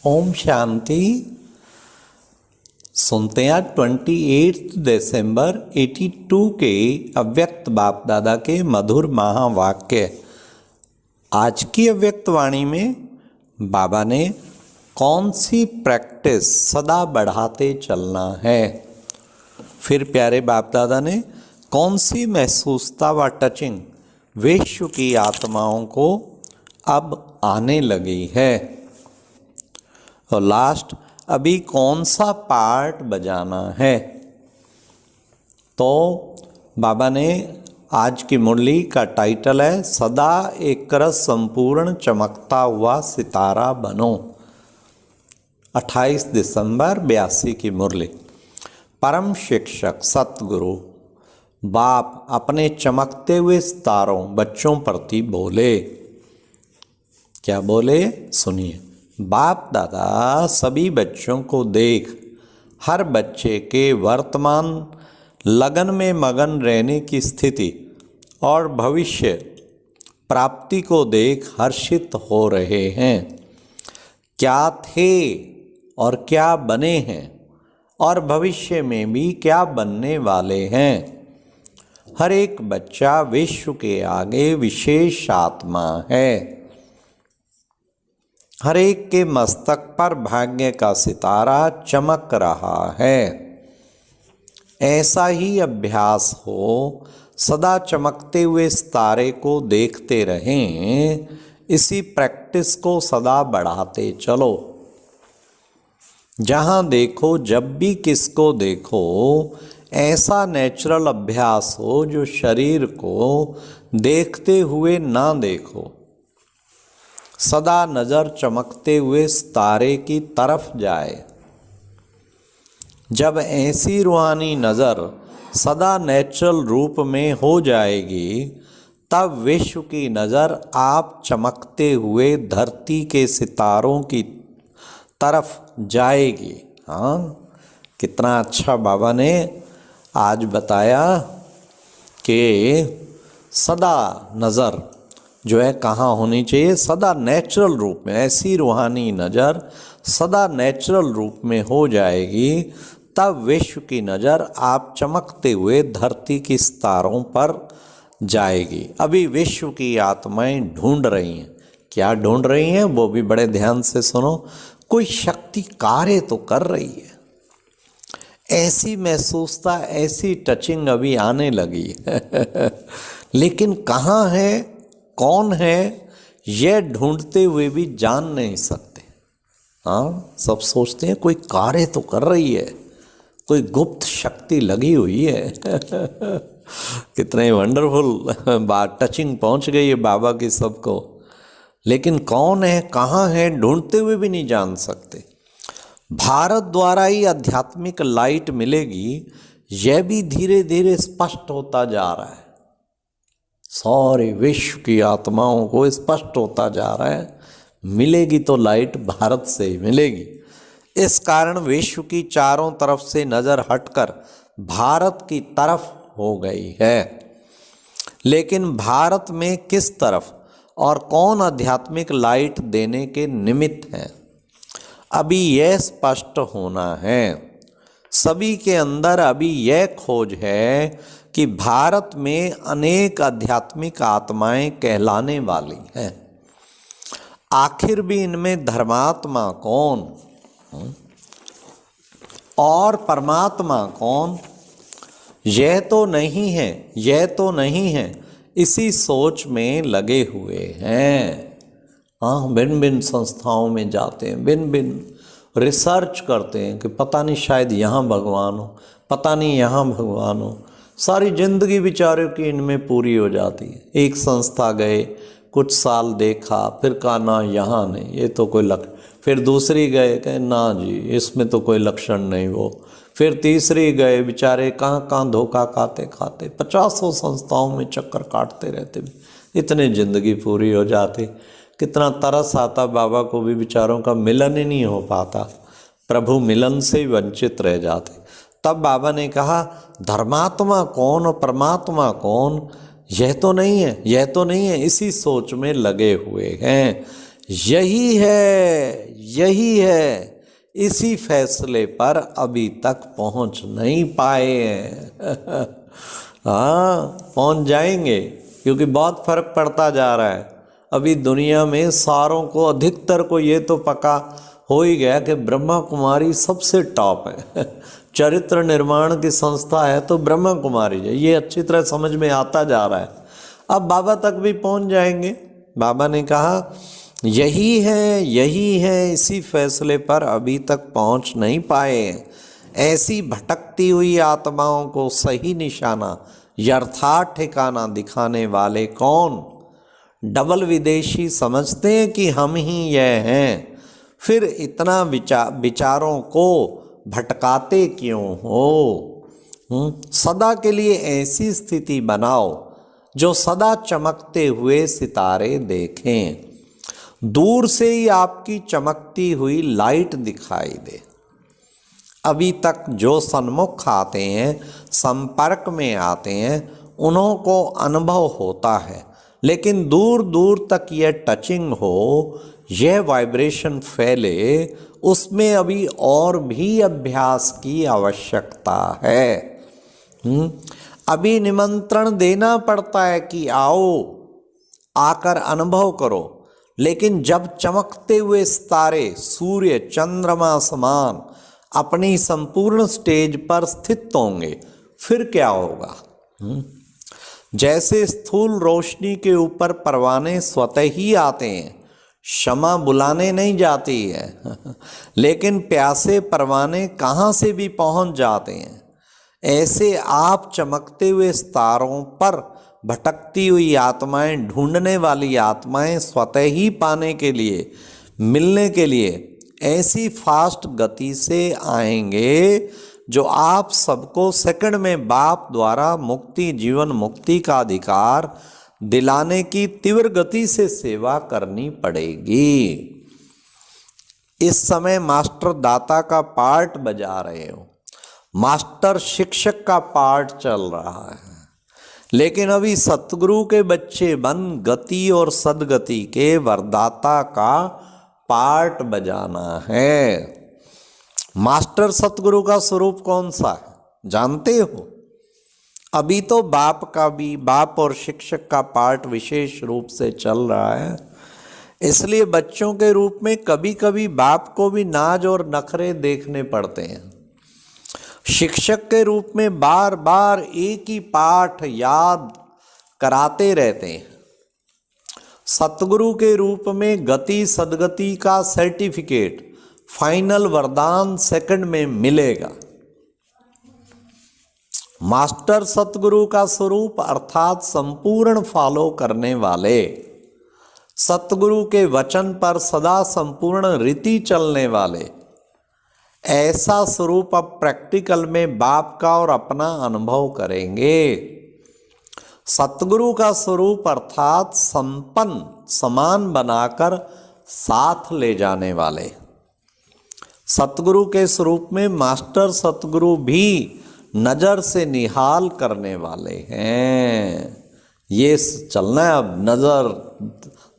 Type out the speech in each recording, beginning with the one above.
ओम शांति। सुनते हैं 28 दिसंबर 82 के अव्यक्त बाप दादा के मधुर महावाक्य। आज की अव्यक्त वाणी में बाबा ने कौन सी प्रैक्टिस सदा बढ़ाते चलना है, फिर प्यारे बाप दादा ने कौन सी महसूसता व टचिंग विश्व की आत्माओं को अब आने लगी है, और लास्ट अभी कौन सा पार्ट बजाना है। तो बाबा ने आज की मुरली का टाइटल है सदा एक रस संपूर्ण चमकता हुआ सितारा बनो। 28 दिसंबर 82 की मुरली। परम शिक्षक सतगुरु बाप अपने चमकते हुए सितारों बच्चों प्रति बोले। क्या बोले सुनिए। बाप दादा सभी बच्चों को देख हर बच्चे के वर्तमान लगन में मगन रहने की स्थिति और भविष्य प्राप्ति को देख हर्षित हो रहे हैं। क्या थे और क्या बने हैं और भविष्य में भी क्या बनने वाले हैं। हर एक बच्चा विश्व के आगे विशेष आत्मा है। हर एक के मस्तक पर भाग्य का सितारा चमक रहा है। ऐसा ही अभ्यास हो, सदा चमकते हुए सितारे को देखते रहें। इसी प्रैक्टिस को सदा बढ़ाते चलो। जहाँ देखो जब भी किसको देखो ऐसा नेचुरल अभ्यास हो जो शरीर को देखते हुए ना देखो। सदा नज़र चमकते हुए सितारे की तरफ जाए। जब ऐसी रूहानी नज़र सदा नेचुरल रूप में हो जाएगी तब विश्व की नज़र आप चमकते हुए धरती के सितारों की तरफ जाएगी। हाँ, कितना अच्छा बाबा ने आज बताया कि सदा नज़र जो है कहाँ होनी चाहिए, सदा नेचुरल रूप में। ऐसी रूहानी नज़र सदा नेचुरल रूप में हो जाएगी तब विश्व की नज़र आप चमकते हुए धरती की सितारों पर जाएगी। अभी विश्व की आत्माएं ढूंढ रही हैं। क्या ढूंढ रही हैं वो भी बड़े ध्यान से सुनो। कोई शक्ति कार्य तो कर रही है। ऐसी महसूसता, ऐसी टचिंग अभी आने लगी है लेकिन कहाँ है, कौन है, यह ढूंढते हुए भी जान नहीं सकते। हाँ, सब सोचते हैं कोई कार्य तो कर रही है, कोई गुप्त शक्ति लगी हुई है कितने वंडरफुल बात, टचिंग पहुंच गई है बाबा की सबको। लेकिन कौन है, कहाँ है, ढूंढते हुए भी नहीं जान सकते। भारत द्वारा ही आध्यात्मिक लाइट मिलेगी, यह भी धीरे धीरे स्पष्ट होता जा रहा है। सारे विश्व की आत्माओं को स्पष्ट होता जा रहा है। मिलेगी तो लाइट भारत से ही मिलेगी। इस कारण विश्व की चारों तरफ से नज़र हटकर भारत की तरफ हो गई है। लेकिन भारत में किस तरफ और कौन आध्यात्मिक लाइट देने के निमित्त है, अभी यह स्पष्ट होना है। सभी के अंदर अभी यह खोज है कि भारत में अनेक आध्यात्मिक आत्माएं कहलाने वाली हैं। आखिर भी इनमें धर्मात्मा कौन और परमात्मा कौन, यह तो नहीं है, यह तो नहीं है, इसी सोच में लगे हुए हैं। हाँ, भिन्न भिन्न संस्थाओं में जाते हैं, भिन्न भिन्न रिसर्च करते हैं कि पता नहीं शायद यहाँ भगवान हो, पता नहीं यहाँ भगवान हो। सारी जिंदगी बेचारों की इनमें पूरी हो जाती है। एक संस्था गए, कुछ साल देखा, फिर कहा ना यहाँ नहीं, ये तो कोई लक्षण। फिर दूसरी गए, कहे ना जी इसमें तो कोई लक्षण नहीं वो। फिर तीसरी गए, बेचारे कहाँ कहाँ धोखा खाते खाते 50 संस्थाओं में चक्कर काटते रहते, इतने ज़िंदगी पूरी हो जाती। कितना तरस आता बाबा को भी, बेचारों का मिलन ही नहीं हो पाता, प्रभु मिलन से ही वंचित रह जाते। तब बाबा ने कहा धर्मात्मा कौन और परमात्मा कौन, यह तो नहीं है, यह तो नहीं है, इसी सोच में लगे हुए हैं। यही है, यही है, इसी फैसले पर अभी तक पहुंच नहीं पाए हैं। हाँ, पहुंच जाएंगे, क्योंकि बहुत फर्क पड़ता जा रहा है। अभी दुनिया में सारों को, अधिकतर को ये तो पक्का हो ही गया कि ब्रह्मा कुमारी सबसे टॉप है। चरित्र निर्माण की संस्था है तो ब्रह्मा कुमारी है, ये अच्छी तरह समझ में आता जा रहा है। अब बाबा तक भी पहुंच जाएंगे। बाबा ने कहा यही है, यही है, इसी फैसले पर अभी तक पहुंच नहीं पाए। ऐसी भटकती हुई आत्माओं को सही निशाना, यथार्थ ठिकाना दिखाने वाले कौन? डबल विदेशी समझते हैं कि हम ही यह हैं, फिर इतना विचारों को भटकाते क्यों हो? सदा के लिए ऐसी स्थिति बनाओ जो सदा चमकते हुए सितारे देखें, दूर से ही आपकी चमकती हुई लाइट दिखाई दे। अभी तक जो सन्मुख आते हैं, संपर्क में आते हैं, उन्हों को अनुभव होता है, लेकिन दूर दूर तक यह टचिंग हो, यह वाइब्रेशन फैले, उसमें अभी और भी अभ्यास की आवश्यकता है। अभी निमंत्रण देना पड़ता है कि आओ, आकर अनुभव करो। लेकिन जब चमकते हुए सितारे, सूर्य चंद्रमा समान अपनी संपूर्ण स्टेज पर स्थित होंगे, फिर क्या होगा? जैसे स्थूल रोशनी के ऊपर परवाने स्वतः ही आते हैं, शमा बुलाने नहीं जाती है। लेकिन प्यासे परवाने कहाँ से भी पहुँच जाते हैं। ऐसे आप चमकते हुए सितारों पर भटकती हुई आत्माएं, ढूंढने वाली आत्माएं स्वतः ही पाने के लिए, मिलने के लिए ऐसी फास्ट गति से आएंगे जो आप सबको सेकंड में बाप द्वारा मुक्ति, जीवन मुक्ति का अधिकार दिलाने की तीव्र गति से सेवा करनी पड़ेगी। इस समय मास्टर दाता का पार्ट बजा रहे हो, मास्टर शिक्षक का पार्ट चल रहा है, लेकिन अभी सतगुरु के बच्चे बन गति और सदगति के वरदाता का पार्ट बजाना है। मास्टर सतगुरु का स्वरूप कौन सा है जानते हो? अभी तो बाप का भी, बाप और शिक्षक का पार्ट विशेष रूप से चल रहा है। इसलिए बच्चों के रूप में कभी कभी बाप को भी नाज और नखरे देखने पड़ते हैं। शिक्षक के रूप में बार बार एक ही पाठ याद कराते रहते हैं। सतगुरु के रूप में गति सदगति का सर्टिफिकेट, फाइनल वरदान सेकंड में मिलेगा। मास्टर सतगुरु का स्वरूप अर्थात संपूर्ण फॉलो करने वाले, सतगुरु के वचन पर सदा संपूर्ण रीति चलने वाले, ऐसा स्वरूप अब प्रैक्टिकल में बाप का और अपना अनुभव करेंगे। सतगुरु का स्वरूप अर्थात संपन्न, समान बनाकर साथ ले जाने वाले। सतगुरु के स्वरूप में मास्टर सतगुरु भी नजर से निहाल करने वाले हैं। ये चलना है। अब नजर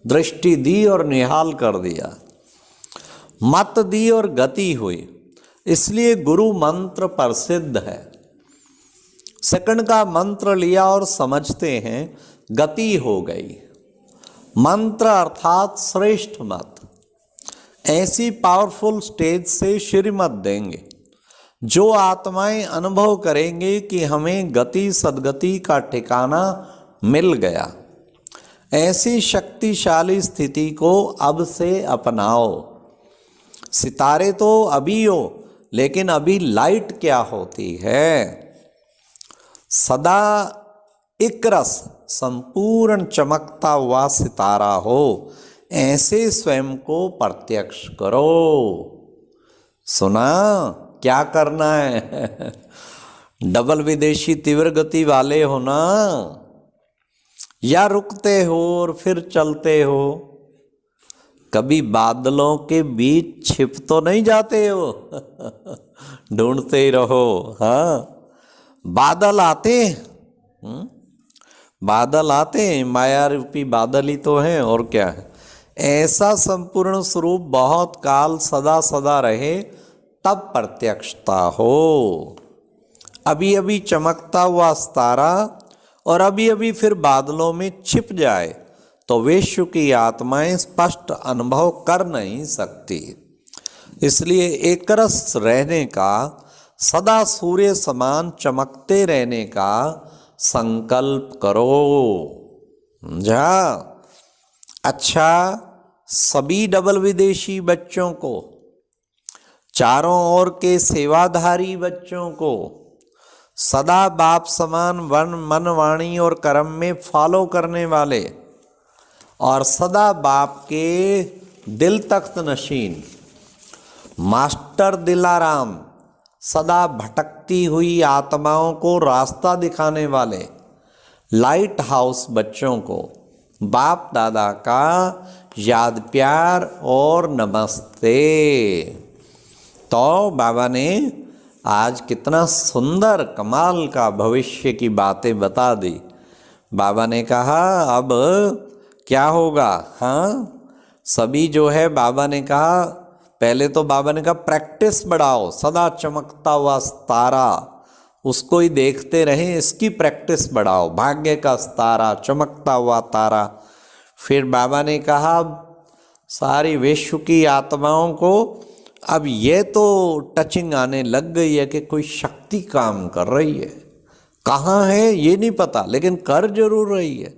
दृष्टि दी और निहाल कर दिया, मत दी और गति हुई। इसलिए गुरु मंत्र प्रसिद्ध है। सेकंड का मंत्र लिया और समझते हैं, गति हो गई। मंत्र अर्थात श्रेष्ठ मत, ऐसी पावरफुल स्टेज से श्रीमत देंगे जो आत्माएं अनुभव करेंगे कि हमें गति सदगति का ठिकाना मिल गया। ऐसी शक्तिशाली स्थिति को अब से अपनाओ। सितारे तो अभी हो, लेकिन अभी लाइट क्या होती है? सदा एक रस संपूर्ण चमकता हुआ सितारा हो, ऐसे स्वयं को प्रत्यक्ष करो। सुना क्या करना है? डबल विदेशी तीव्र गति वाले हो ना, या रुकते हो और फिर चलते हो? कभी बादलों के बीच छिप तो नहीं जाते हो? ढूंढते ही रहो। हाँ, बादल आते हैं, बादल आते हैं, माया रूपी बादल ही तो हैं, और क्या है। ऐसा संपूर्ण स्वरूप बहुत काल सदा सदा रहे, तब प्रत्यक्षता हो। अभी अभी चमकता हुआ तारा और अभी अभी फिर बादलों में छिप जाए तो विश्व की आत्माएं स्पष्ट अनुभव कर नहीं सकती। इसलिए एकरस रहने का, सदा सूर्य समान चमकते रहने का संकल्प करो। जा अच्छा, सभी डबल विदेशी बच्चों को, चारों ओर के सेवाधारी बच्चों को, सदा बाप समान वन मन वाणी और कर्म में फॉलो करने वाले और सदा बाप के दिल तख्त नशीन मास्टर दिलाराम, सदा भटकती हुई आत्माओं को रास्ता दिखाने वाले लाइट हाउस बच्चों को बाप दादा का याद प्यार और नमस्ते। तो बाबा ने आज कितना सुंदर कमाल का भविष्य की बातें बता दी। बाबा ने कहा अब क्या होगा। हाँ, सभी जो है, बाबा ने कहा, पहले तो बाबा ने कहा प्रैक्टिस बढ़ाओ, सदा चमकता हुआ तारा उसको ही देखते रहें, इसकी प्रैक्टिस बढ़ाओ, भाग्य का तारा, चमकता हुआ तारा। फिर बाबा ने कहा सारी विश्व की आत्माओं को अब ये तो टचिंग आने लग गई है कि कोई शक्ति काम कर रही है, कहाँ है ये नहीं पता लेकिन कर जरूर रही है।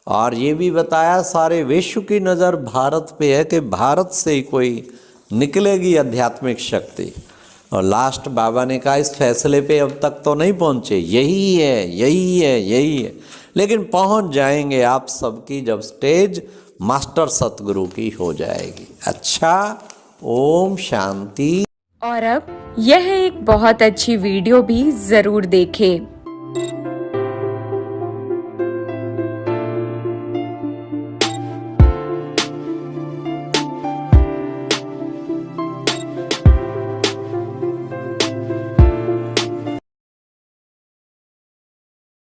और ये भी बताया सारे विश्व की नज़र भारत पे है कि भारत से ही कोई निकलेगी आध्यात्मिक शक्ति। और लास्ट बाबा ने कहा इस फैसले पे अब तक तो नहीं पहुँचे, यही है यही है यही है, लेकिन पहुँच जाएंगे आप सबकी जब स्टेज मास्टर सतगुरु की हो जाएगी। अच्छा, ओम शांति। और अब यह एक बहुत अच्छी वीडियो भी जरूर देखें।